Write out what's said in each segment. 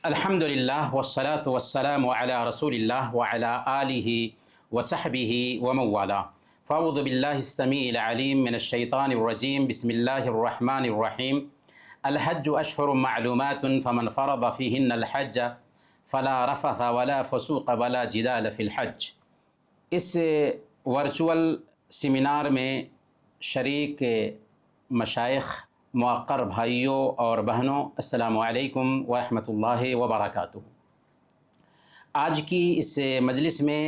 الحمدللہ والصلاة والسلام علی رسول اللہ وعلی آلہ وصحبہ ومن والاه. فاعوذ باللہ السمیع العلیم من الشیطان الرجیم. بسم اللہ الرحمن الرحیم. الحج اشہر معلومات فمن فرض فیہن الحج فلا رفث ولا فسوق ولا جدال فی الحج. اس ورچوئل سیمینار میں شریک مشائخ، موقر بھائیوں اور بہنوں، السلام علیکم ورحمۃ اللہ وبرکاتہ. آج کی اس مجلس میں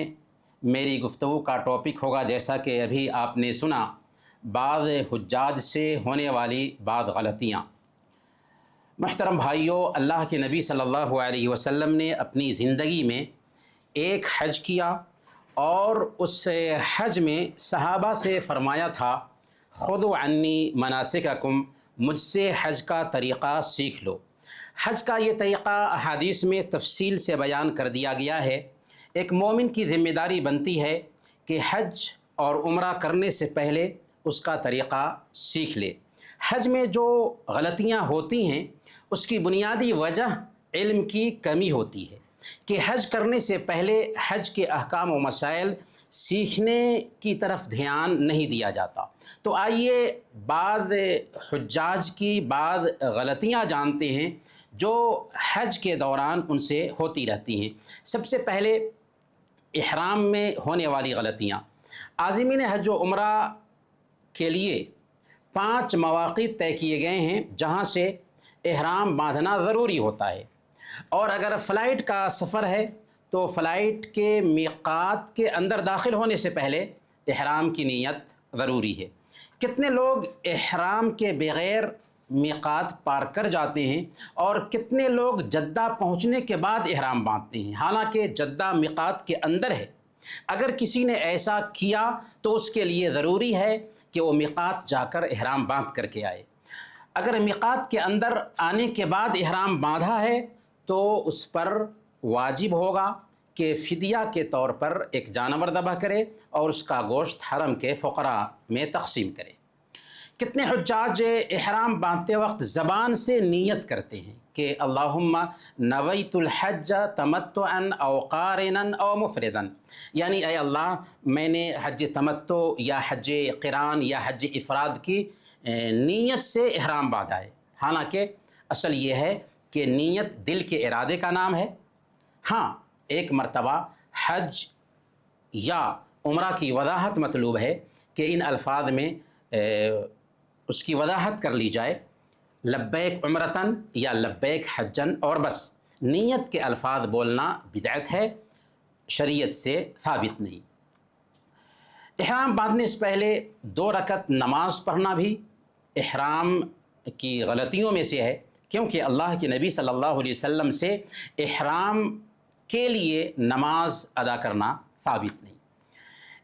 میری گفتگو کا ٹاپک ہوگا، جیسا کہ ابھی آپ نے سنا، بعض حجاج سے ہونے والی بعض غلطیاں. محترم بھائیوں، اللہ کے نبی صلی اللہ علیہ وسلم نے اپنی زندگی میں ایک حج کیا اور اس حج میں صحابہ سے فرمایا تھا، خذوا عنی مناسککم، مجھ سے حج کا طریقہ سیکھ لو. حج کا یہ طریقہ احادیث میں تفصیل سے بیان کر دیا گیا ہے. ایک مومن کی ذمہ داری بنتی ہے کہ حج اور عمرہ کرنے سے پہلے اس کا طریقہ سیکھ لے. حج میں جو غلطیاں ہوتی ہیں اس کی بنیادی وجہ علم کی کمی ہوتی ہے کہ حج کرنے سے پہلے حج کے احکام و مسائل سیکھنے کی طرف دھیان نہیں دیا جاتا. تو آئیے بعض حجاج کی بعض غلطیاں جانتے ہیں جو حج کے دوران ان سے ہوتی رہتی ہیں. سب سے پہلے احرام میں ہونے والی غلطیاں. عازمین حج و عمرہ کے لیے 5 مواقع طے کیے گئے ہیں جہاں سے احرام باندھنا ضروری ہوتا ہے، اور اگر فلائٹ کا سفر ہے تو فلائٹ کے میقات کے اندر داخل ہونے سے پہلے احرام کی نیت ضروری ہے. کتنے لوگ احرام کے بغیر میقات پار کر جاتے ہیں اور کتنے لوگ جدہ پہنچنے کے بعد احرام باندھتے ہیں، حالانکہ جدہ میقات کے اندر ہے. اگر کسی نے ایسا کیا تو اس کے لیے ضروری ہے کہ وہ میقات جا کر احرام باندھ کر کے آئے. اگر میقات کے اندر آنے کے بعد احرام باندھا ہے تو اس پر واجب ہوگا کہ فدیہ کے طور پر ایک جانور ذبح کرے اور اس کا گوشت حرم کے فقراء میں تقسیم کرے. کتنے حجاج احرام باندھتے وقت زبان سے نیت کرتے ہیں کہ اللہم نویت الحج تمتعا او قارنا او مفردا، یعنی اے اللہ میں نے حج تمتع یا حج قران یا حج افراد کی نیت سے احرام باندھا ہے. حالانکہ اصل یہ ہے کہ نیت دل کے ارادے کا نام ہے. ہاں، ایک مرتبہ حج یا عمرہ کی وضاحت مطلوب ہے کہ ان الفاظ میں اس کی وضاحت کر لی جائے، لبیک عمرتن یا لبیک حجن، اور بس. نیت کے الفاظ بولنا بدعت ہے، شریعت سے ثابت نہیں. احرام باندھنے سے پہلے 2 رکعت نماز پڑھنا بھی احرام کی غلطیوں میں سے ہے، کیونکہ اللہ کے نبی صلی اللہ علیہ وسلم سے احرام کے لیے نماز ادا کرنا ثابت نہیں.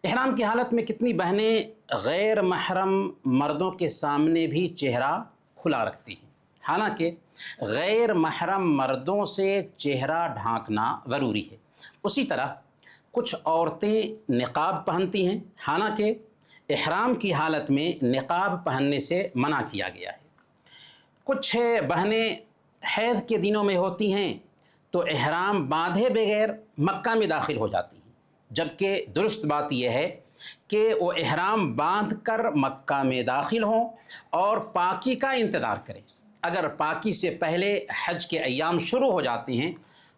احرام کی حالت میں کتنی بہنیں غیر محرم مردوں کے سامنے بھی چہرہ کھلا رکھتی ہیں، حالانکہ غیر محرم مردوں سے چہرہ ڈھانکنا ضروری ہے. اسی طرح کچھ عورتیں نقاب پہنتی ہیں، حالانکہ احرام کی حالت میں نقاب پہننے سے منع کیا گیا ہے. کچھ بہنیں حیض کے دنوں میں ہوتی ہیں تو احرام باندھے بغیر مکہ میں داخل ہو جاتی ہیں، جبکہ درست بات یہ ہے کہ وہ احرام باندھ کر مکہ میں داخل ہوں اور پاکی کا انتظار کریں. اگر پاکی سے پہلے حج کے ایام شروع ہو جاتے ہیں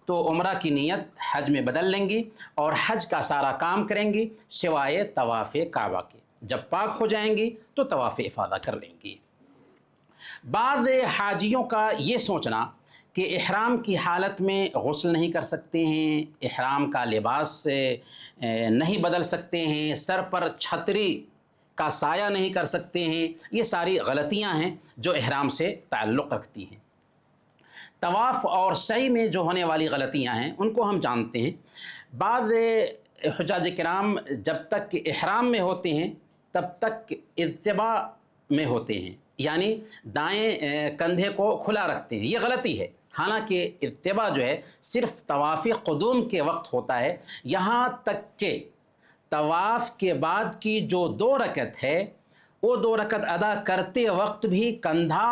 تو عمرہ کی نیت حج میں بدل لیں گی اور حج کا سارا کام کریں گی سوائے طواف کعبہ کے. جب پاک ہو جائیں گی تو طواف افاضہ کر لیں گی. بعض حاجیوں کا یہ سوچنا کہ احرام کی حالت میں غسل نہیں کر سکتے ہیں، احرام کا لباس نہیں بدل سکتے ہیں، سر پر چھتری کا سایہ نہیں کر سکتے ہیں، یہ ساری غلطیاں ہیں جو احرام سے تعلق رکھتی ہیں. طواف اور سعی میں جو ہونے والی غلطیاں ہیں ان کو ہم جانتے ہیں. بعض حجاج کرام جب تک احرام میں ہوتے ہیں تب تک ارتباء میں ہوتے ہیں، یعنی دائیں کندھے کو کھلا رکھتے ہیں. یہ غلطی ہے، حالانکہ ارتباء جو ہے صرف طواف قدوم کے وقت ہوتا ہے. یہاں تک کہ طواف کے بعد کی جو 2 رکعت ہے وہ 2 رکعت ادا کرتے وقت بھی کندھا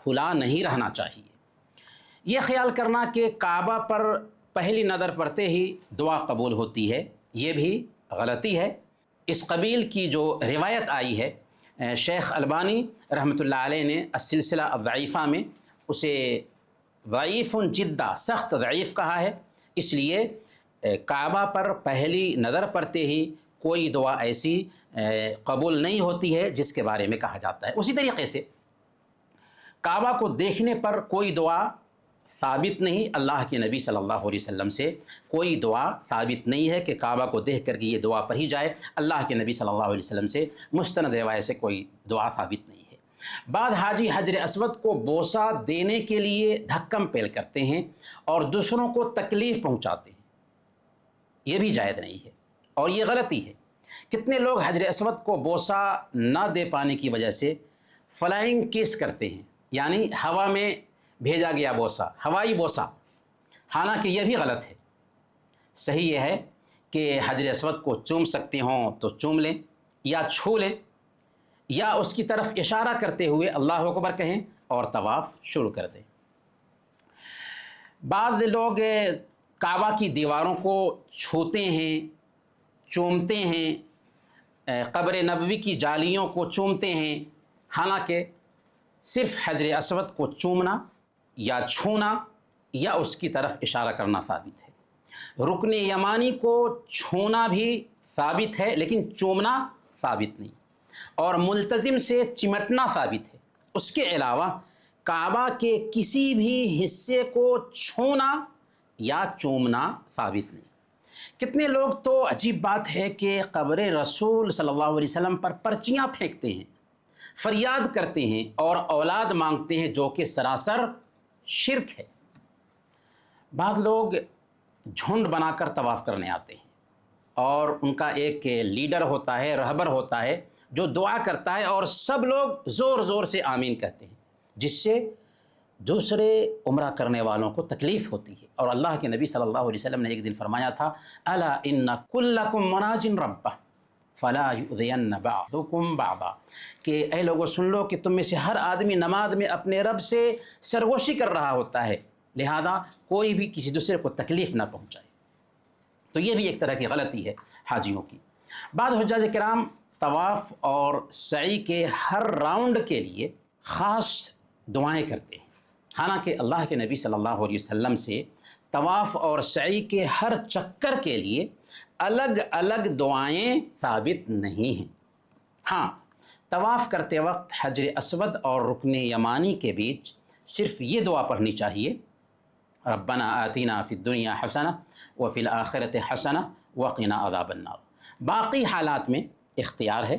کھلا نہیں رہنا چاہیے. یہ خیال کرنا کہ کعبہ پر پہلی نظر پڑتے ہی دعا قبول ہوتی ہے، یہ بھی غلطی ہے۔ اس قبیل کی جو روایت آئی ہے، شیخ البانی رحمۃ اللہ علیہ نے السلسلہ الضعیفہ میں اسے ضعیف جدا، سخت ضعیف کہا ہے۔ اس لیے کعبہ پر پہلی نظر پڑتے ہی کوئی دعا ایسی قبول نہیں ہوتی ہے جس کے بارے میں کہا جاتا ہے۔ اسی طریقے سے کعبہ کو دیکھنے پر کوئی دعا ثابت نہیں، اللہ کے نبی صلی اللہ علیہ وسلم سے کوئی دعا ثابت نہیں ہے کہ کعبہ کو دیکھ کر کے یہ دعا پڑھی جائے۔ اللہ کے نبی صلی اللہ علیہ وسلم سے مستند روایت سے کوئی دعا ثابت نہیں ہے۔ بعض حاجی حجر اسود کو بوسہ دینے کے لیے دھکم پیل کرتے ہیں اور دوسروں کو تکلیف پہنچاتے ہیں، یہ بھی جائز نہیں ہے اور یہ غلطی ہے۔ کتنے لوگ حجر اسود کو بوسہ نہ دے پانے کی وجہ سے فلائنگ کس کرتے ہیں، یعنی ہوا میں بھیجا گیا بوسہ، ہوائی بوسہ، حالانکہ یہ بھی غلط ہے۔ صحیح یہ ہے کہ حجر اسود کو چوم سکتے ہوں تو چوم لیں یا چھو لیں، یا اس کی طرف اشارہ کرتے ہوئے اللہ اکبر کہیں اور طواف شروع کر دیں۔ بعض لوگ کعبہ کی دیواروں کو چھوتے ہیں، چومتے ہیں، قبر نبوی کی جالیوں کو چومتے ہیں، حالانکہ صرف حجر اسود کو چومنا یا چھونا یا اس کی طرف اشارہ کرنا ثابت ہے۔ رکن یمانی کو چھونا بھی ثابت ہے لیکن چومنا ثابت نہیں، اور ملتزم سے چمٹنا ثابت ہے۔ اس کے علاوہ کعبہ کے کسی بھی حصے کو چھونا یا چومنا ثابت نہیں۔ کتنے لوگ تو عجیب بات ہے کہ قبر رسول صلی اللہ علیہ وسلم پر پرچیاں پھینکتے ہیں، فریاد کرتے ہیں اور اولاد مانگتے ہیں، جو کہ سراسر شرک ہے۔ بعض لوگ جھنڈ بنا کر طواف کرنے آتے ہیں اور ان کا ایک لیڈر ہوتا ہے، رہبر ہوتا ہے جو دعا کرتا ہے اور سب لوگ زور زور سے آمین کہتے ہیں، جس سے دوسرے عمرہ کرنے والوں کو تکلیف ہوتی ہے۔ اور اللہ کے نبی صلی اللہ علیہ وسلم نے ایک دن فرمایا تھا، الا ان کلکم مناج ربہ فلا یؤذین بعضکم بعضا، کہ اے لوگوں سن لو کہ تم میں سے ہر آدمی نماز میں اپنے رب سے سرگوشی کر رہا ہوتا ہے، لہذا کوئی بھی کسی دوسرے کو تکلیف نہ پہنچائے۔ تو یہ بھی ایک طرح کی غلطی ہے حاجیوں کی۔ بعض حجاج کرام طواف اور سعی کے ہر راؤنڈ کے لیے خاص دعائیں کرتے ہیں، حالانکہ اللہ کے نبی صلی اللہ علیہ وسلم سے طواف اور سعی کے ہر چکر کے لیے الگ الگ دعائیں ثابت نہیں ہیں۔ ہاں، طواف کرتے وقت حجر اسود اور رکن یمانی کے بیچ صرف یہ دعا پڑھنی چاہیے، ربنا آتنا فی الدنیا حسنہ وفی الآخرۃ حسنہ وقنا عذاب النار۔ باقی حالات میں اختیار ہے،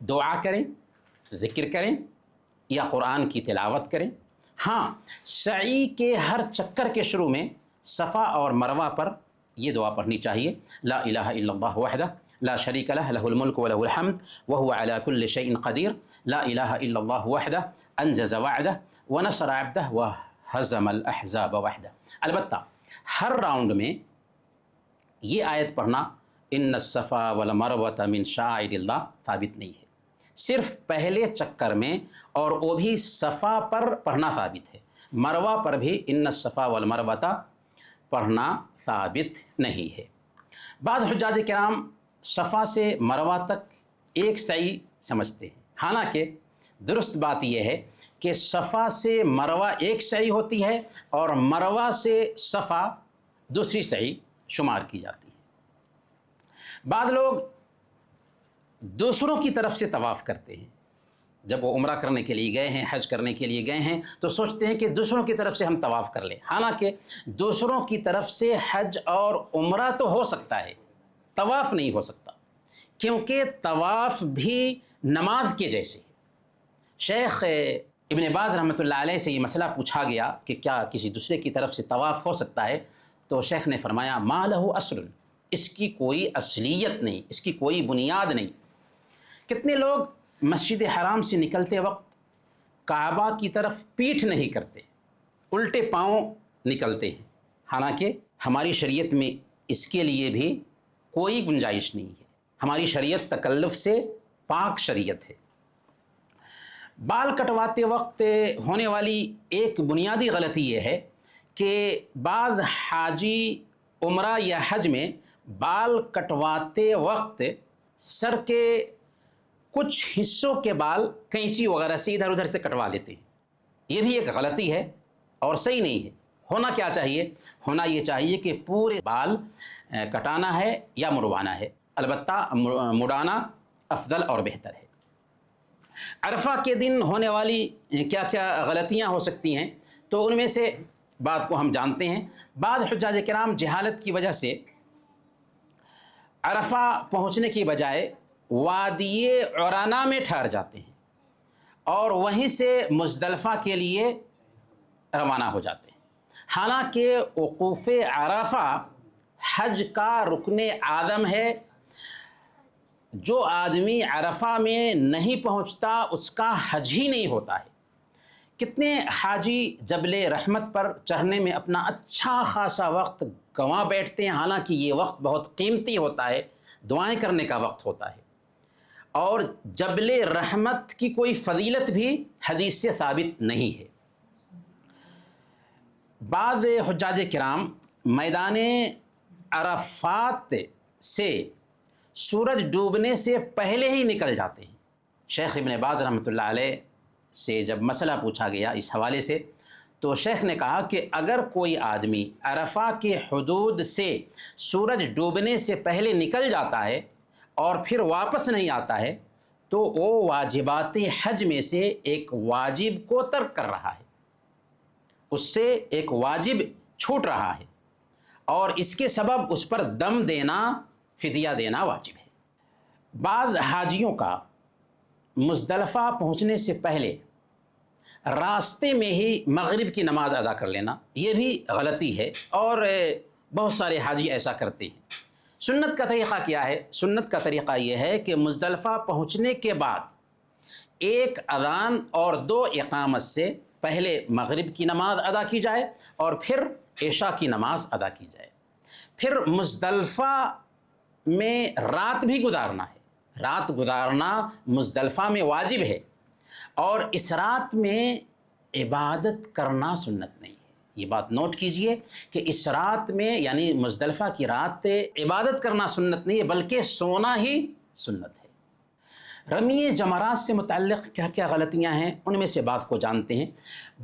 دعا کریں، ذکر کریں یا قرآن کی تلاوت کریں۔ ہاں، سعی کے ہر چکر کے شروع میں صفا اور مروہ پر یہ دعا پڑھنی چاہیے، لا الہ الا اللہ وحدہ لا شریک لہ لہ الملک ولہ الحمد وہو علی کل شیء قدیر، لا الہ الا اللہ وحدہ انجز وعدہ ونصر عبدہ وہزم الاحزاب وحدہ۔ البتہ ہر راؤنڈ میں یہ آیت پڑھنا ان الصفا والمروۃ من شعائر اللہ ثابت نہیں ہے، صرف پہلے چکر میں، اور وہ بھی صفا پر پڑھنا ثابت ہے، مروہ پر بھی ان الصفا والمروۃ پڑھنا ثابت نہیں ہے۔ بعض حجاج کرام صفا سے مروہ تک ایک سعی سمجھتے ہیں، حالانکہ درست بات یہ ہے کہ صفا سے مروہ ایک سعی ہوتی ہے اور مروہ سے صفا دوسری سعی شمار کی جاتی ہے۔ بعض لوگ دوسروں کی طرف سے طواف کرتے ہیں، جب وہ عمرہ کرنے کے لیے گئے ہیں، حج کرنے کے لیے گئے ہیں، تو سوچتے ہیں کہ دوسروں کی طرف سے ہم طواف کر لیں، حالانکہ دوسروں کی طرف سے حج اور عمرہ تو ہو سکتا ہے، طواف نہیں ہو سکتا، کیونکہ طواف بھی نماز کے جیسے ہے۔ شیخ ابن باز رحمۃ اللہ علیہ سے یہ مسئلہ پوچھا گیا کہ کیا کسی دوسرے کی طرف سے طواف ہو سکتا ہے، تو شیخ نے فرمایا ما لہ اصل، اس کی کوئی اصلیت نہیں، اس کی کوئی بنیاد نہیں۔ کتنے لوگ مسجد حرام سے نکلتے وقت کعبہ کی طرف پیٹھ نہیں کرتے، الٹے پاؤں نکلتے ہیں، حالانکہ ہماری شریعت میں اس کے لیے بھی کوئی گنجائش نہیں ہے۔ ہماری شریعت تکلف سے پاک شریعت ہے۔ بال کٹواتے وقت ہونے والی ایک بنیادی غلطی یہ ہے کہ بعض حاجی عمرہ یا حج میں بال کٹواتے وقت سر کے کچھ حصوں کے بال کینچی وغیرہ سے ادھر ادھر سے کٹوا لیتے ہیں. یہ بھی ایک غلطی ہے اور صحیح نہیں ہے. ہونا کیا چاہیے؟ ہونا یہ چاہیے کہ پورے بال کٹانا ہے یا مڑوانا ہے. البتہ مڑانا افضل اور بہتر ہے. عرفہ کے دن ہونے والی کیا کیا غلطیاں ہو سکتی ہیں، تو ان میں سے بعض کو ہم جانتے ہیں. بعض حجاج کرام جہالت کی وجہ سے عرفہ پہنچنے کی بجائے وادی عرانہ میں ٹھہر جاتے ہیں اور وہیں سے مزدلفہ کے لیے روانہ ہو جاتے ہیں. حالانکہ وقوف عرفہ حج کا رکن اعظم ہے. جو آدمی عرفہ میں نہیں پہنچتا اس کا حج ہی نہیں ہوتا ہے. کتنے حاجی جبل رحمت پر چڑھنے میں اپنا اچھا خاصا وقت گنوا بیٹھتے ہیں، حالانکہ یہ وقت بہت قیمتی ہوتا ہے، دعائیں کرنے کا وقت ہوتا ہے. اور جبل رحمت کی کوئی فضیلت بھی حدیث سے ثابت نہیں ہے. بعض حجاج کرام میدان عرفات سے سورج ڈوبنے سے پہلے ہی نکل جاتے ہیں. شیخ ابن باز رحمۃ اللہ علیہ سے جب مسئلہ پوچھا گیا اس حوالے سے، تو شیخ نے کہا کہ اگر کوئی آدمی عرفہ کے حدود سے سورج ڈوبنے سے پہلے نکل جاتا ہے اور پھر واپس نہیں آتا ہے تو وہ واجبات حج میں سے ایک واجب کو ترک کر رہا ہے، اس سے ایک واجب چھوٹ رہا ہے، اور اس کے سبب اس پر دم دینا، فدیہ دینا واجب ہے. بعض حاجیوں کا مزدلفہ پہنچنے سے پہلے راستے میں ہی مغرب کی نماز ادا کر لینا، یہ بھی غلطی ہے اور بہت سارے حاجی ایسا کرتے ہیں. سنت کا طریقہ کیا ہے؟ سنت کا طریقہ یہ ہے کہ مزدلفہ پہنچنے کے بعد ایک اذان اور 2 اقامت سے پہلے مغرب کی نماز ادا کی جائے اور پھر عشاء کی نماز ادا کی جائے. پھر مزدلفہ میں رات بھی گزارنا ہے. رات گزارنا مزدلفہ میں واجب ہے، اور اس رات میں عبادت کرنا سنت نہیں ہے. یہ بات نوٹ کیجئے کہ اس رات میں یعنی مزدلفہ کی رات عبادت کرنا سنت نہیں ہے، بلکہ سونا ہی سنت ہے. رمی جمرات سے متعلق کیا کیا غلطیاں ہیں، ان میں سے بعض کو جانتے ہیں.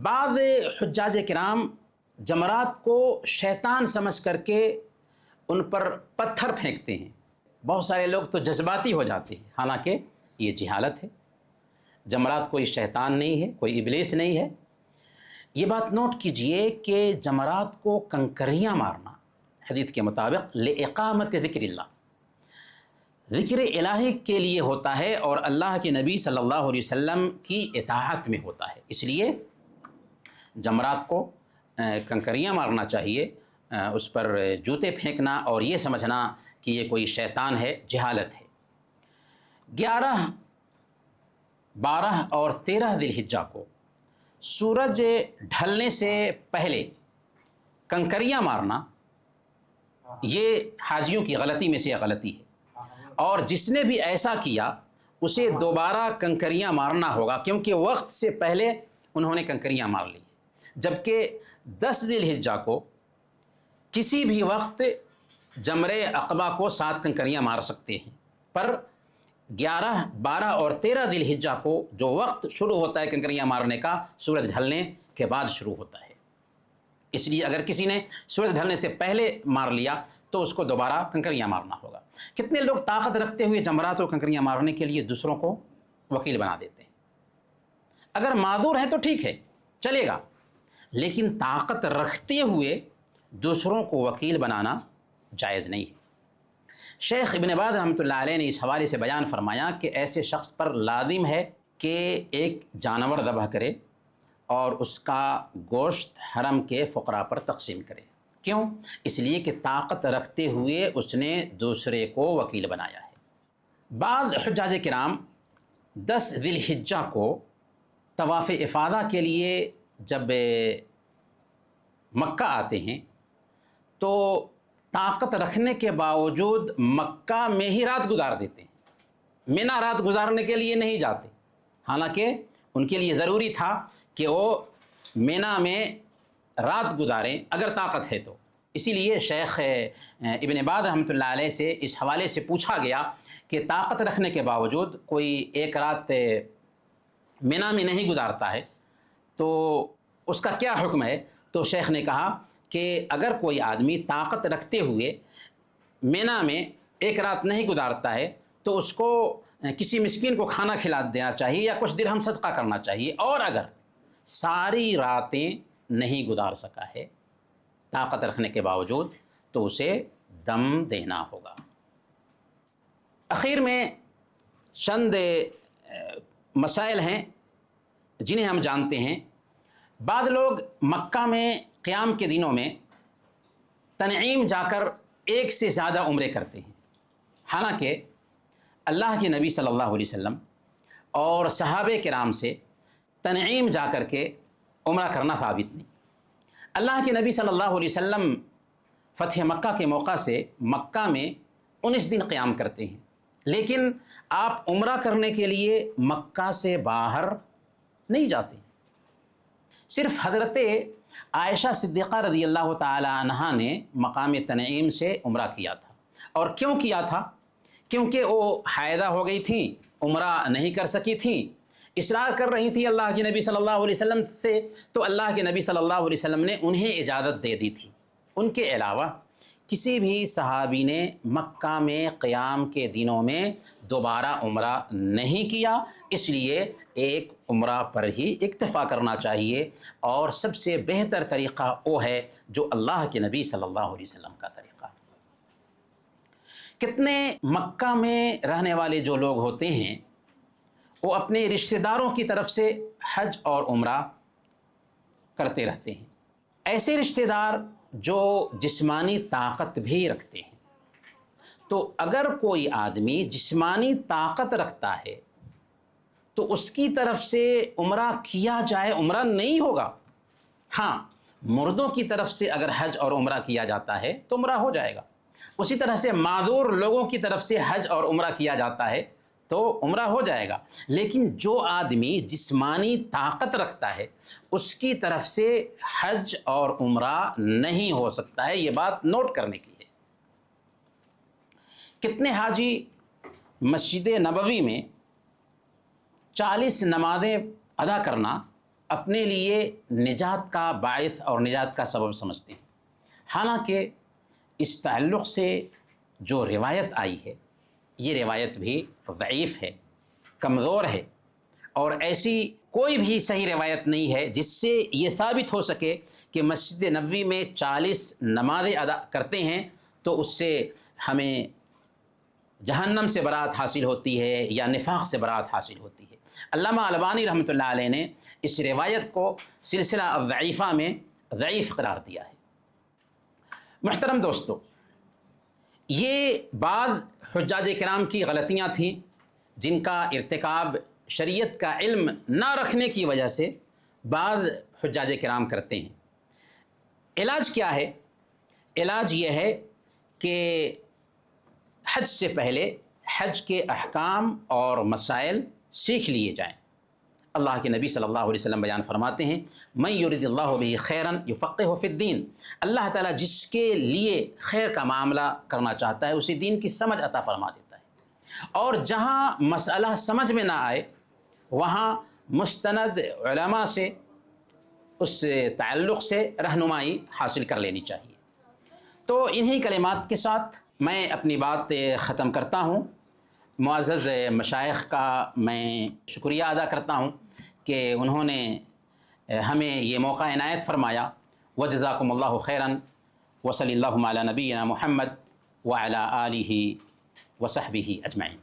بعض حجاج کرام جمرات کو شیطان سمجھ کر کے ان پر پتھر پھینکتے ہیں. بہت سارے لوگ تو جذباتی ہو جاتے ہیں، حالانکہ یہ جہالت ہے. جمرات کوئی شیطان نہیں ہے، کوئی ابلیس نہیں ہے. یہ بات نوٹ کیجئے کہ جمرات کو کنکریاں مارنا حدیث کے مطابق لِإِقَامَةِ ذکر اللہ، ذکر الہی کے لیے ہوتا ہے اور اللہ کے نبی صلی اللہ علیہ وسلم کی اطاعت میں ہوتا ہے. اس لیے جمرات کو کنکریاں مارنا چاہیے. اس پر جوتے پھینکنا اور یہ سمجھنا کہ یہ کوئی شیطان ہے، جہالت ہے. 11، 12 اور 13 ذی الحجہ کو سورج ڈھلنے سے پہلے کنکریاں مارنا یہ حاجیوں کی غلطی میں سے غلطی ہے، اور جس نے بھی ایسا کیا اسے دوبارہ کنکریاں مارنا ہوگا، کیونکہ وقت سے پہلے انہوں نے کنکریاں مار لی. جبکہ 10 ذی الحجہ کو کسی بھی وقت جمرہ عقبہ کو 7 کنکریاں مار سکتے ہیں، پر 11، 12 اور 13 ذی الحجہ کو جو وقت شروع ہوتا ہے کنکریاں مارنے کا، سورج ڈھلنے کے بعد شروع ہوتا ہے. اس لیے اگر کسی نے سورج ڈھلنے سے پہلے مار لیا تو اس کو دوبارہ کنکریاں مارنا ہوگا. کتنے لوگ طاقت رکھتے ہوئے جمرات اور کنکریاں مارنے کے لیے دوسروں کو وکیل بنا دیتے ہیں. اگر معذور ہیں تو ٹھیک ہے، چلے گا، لیکن طاقت رکھتے ہوئے دوسروں کو وکیل بنانا جائز نہیں ہے. شیخ ابن باز رحمۃ اللہ علیہ نے اس حوالے سے بیان فرمایا کہ ایسے شخص پر لازم ہے کہ ایک جانور ذبح کرے اور اس کا گوشت حرم کے فقراء پر تقسیم کرے. کیوں؟ اس لیے کہ طاقت رکھتے ہوئے اس نے دوسرے کو وکیل بنایا ہے. بعض حجاج کرام 10 ذی الحجہ کو طواف افاضہ کے لیے جب مکہ آتے ہیں تو طاقت رکھنے کے باوجود مکہ میں ہی رات گزار دیتے ہیں. مینا رات گزارنے کے لیے نہیں جاتے، حالانکہ ان کے لیے ضروری تھا کہ وہ مینا میں رات گزاریں اگر طاقت ہے تو۔ اسی لیے شیخ ابن باز رحمۃ اللہ علیہ سے اس حوالے سے پوچھا گیا کہ طاقت رکھنے کے باوجود کوئی ایک رات مینا میں نہیں گزارتا ہے تو اس کا کیا حکم ہے؟ تو شیخ نے کہا کہ اگر کوئی آدمی طاقت رکھتے ہوئے مینا میں ایک رات نہیں گزارتا ہے تو اس کو کسی مسکین کو کھانا کھلا دینا چاہیے یا کچھ درہم صدقہ کرنا چاہیے، اور اگر ساری راتیں نہیں گزار سکا ہے طاقت رکھنے کے باوجود تو اسے دم دینا ہوگا۔ اخیر میں چند مسائل ہیں جنہیں ہم جانتے ہیں۔ بعض لوگ مکہ میں قیام کے دنوں میں تنعیم جا کر ایک سے زیادہ عمرے کرتے ہیں، حالانکہ اللہ کے نبی صلی اللہ علیہ وسلم اور صحابہ کرام سے تنعیم جا کر کے عمرہ کرنا ثابت نہیں۔ اللہ کے نبی صلی اللہ علیہ وسلم فتح مکہ کے موقع سے مکہ میں 19 دن قیام کرتے ہیں، لیکن آپ عمرہ کرنے کے لیے مکہ سے باہر نہیں جاتے۔ صرف حضرت عائشہ صدیقہ رضی اللہ تعالی عنہا نے مقام تنعیم سے عمرہ کیا تھا، اور کیوں کیا تھا؟ کیونکہ وہ حائضہ ہو گئی تھیں، عمرہ نہیں کر سکی تھیں، اصرار کر رہی تھی اللہ کے نبی صلی اللہ علیہ وسلم سے، تو اللہ کے نبی صلی اللہ علیہ وسلم نے انہیں اجازت دے دی تھی۔ ان کے علاوہ کسی بھی صحابی نے مکہ میں قیام کے دنوں میں دوبارہ عمرہ نہیں کیا، اس لیے ایک عمرہ پر ہی اکتفا کرنا چاہیے، اور سب سے بہتر طریقہ وہ ہے جو اللہ کے نبی صلی اللہ علیہ وسلم کا طریقہ۔ کتنے مکہ میں رہنے والے جو لوگ ہوتے ہیں وہ اپنے رشتہ داروں کی طرف سے حج اور عمرہ کرتے رہتے ہیں۔ ایسے رشتہ دار جو جسمانی طاقت بھی رکھتے ہیں، تو اگر کوئی آدمی جسمانی طاقت رکھتا ہے تو اس کی طرف سے عمرہ کیا جائے، عمرہ نہیں ہوگا۔ ہاں، مردوں کی طرف سے اگر حج اور عمرہ کیا جاتا ہے تو عمرہ ہو جائے گا، اسی طرح سے معذور لوگوں کی طرف سے حج اور عمرہ کیا جاتا ہے تو عمرہ ہو جائے گا، لیکن جو آدمی جسمانی طاقت رکھتا ہے اس کی طرف سے حج اور عمرہ نہیں ہو سکتا ہے۔ یہ بات نوٹ کرنے کی ہے۔ کتنے حاجی مسجد نبوی میں 40 نمازیں ادا کرنا اپنے لیے نجات کا باعث اور نجات کا سبب سمجھتے ہیں، حالانکہ اس تعلق سے جو روایت آئی ہے یہ روایت بھی ضعیف ہے، کمزور ہے، اور ایسی کوئی بھی صحیح روایت نہیں ہے جس سے یہ ثابت ہو سکے کہ مسجد نبوی میں 40 نمازیں ادا کرتے ہیں تو اس سے ہمیں جہنم سے برات حاصل ہوتی ہے یا نفاق سے برات حاصل ہوتی ہے۔ علامہ البانی رحمۃ اللہ علیہ نے اس روایت کو سلسلہ الضعیفہ میں ضعیف قرار دیا ہے۔ محترم دوستو، یہ بعض حجاج کرام کی غلطیاں تھیں جن کا ارتکاب شریعت کا علم نہ رکھنے کی وجہ سے بعض حجاج کرام کرتے ہیں۔ علاج کیا ہے؟ علاج یہ ہے کہ حج سے پہلے حج کے احکام اور مسائل سیکھ لیے جائیں۔ اللہ کے نبی صلی اللہ علیہ وسلم بیان فرماتے ہیں، من یرد اللہ بہ خیرا یفقہہ فی الدین، اللہ تعالیٰ جس کے لیے خیر کا معاملہ کرنا چاہتا ہے اسے دین کی سمجھ عطا فرما دیتا ہے، اور جہاں مسئلہ سمجھ میں نہ آئے وہاں مستند علماء سے اس تعلق سے رہنمائی حاصل کر لینی چاہیے۔ تو انہی کلمات کے ساتھ میں اپنی بات ختم کرتا ہوں۔ معزز مشائخ کا میں شکریہ ادا کرتا ہوں کہ انہوں نے ہمیں یہ موقع عنایت فرمایا۔ وجزاکم اللہ خیراً، وصلی اللہ علی نبینا محمد وعلی آلہ وصحبہ اجمعین۔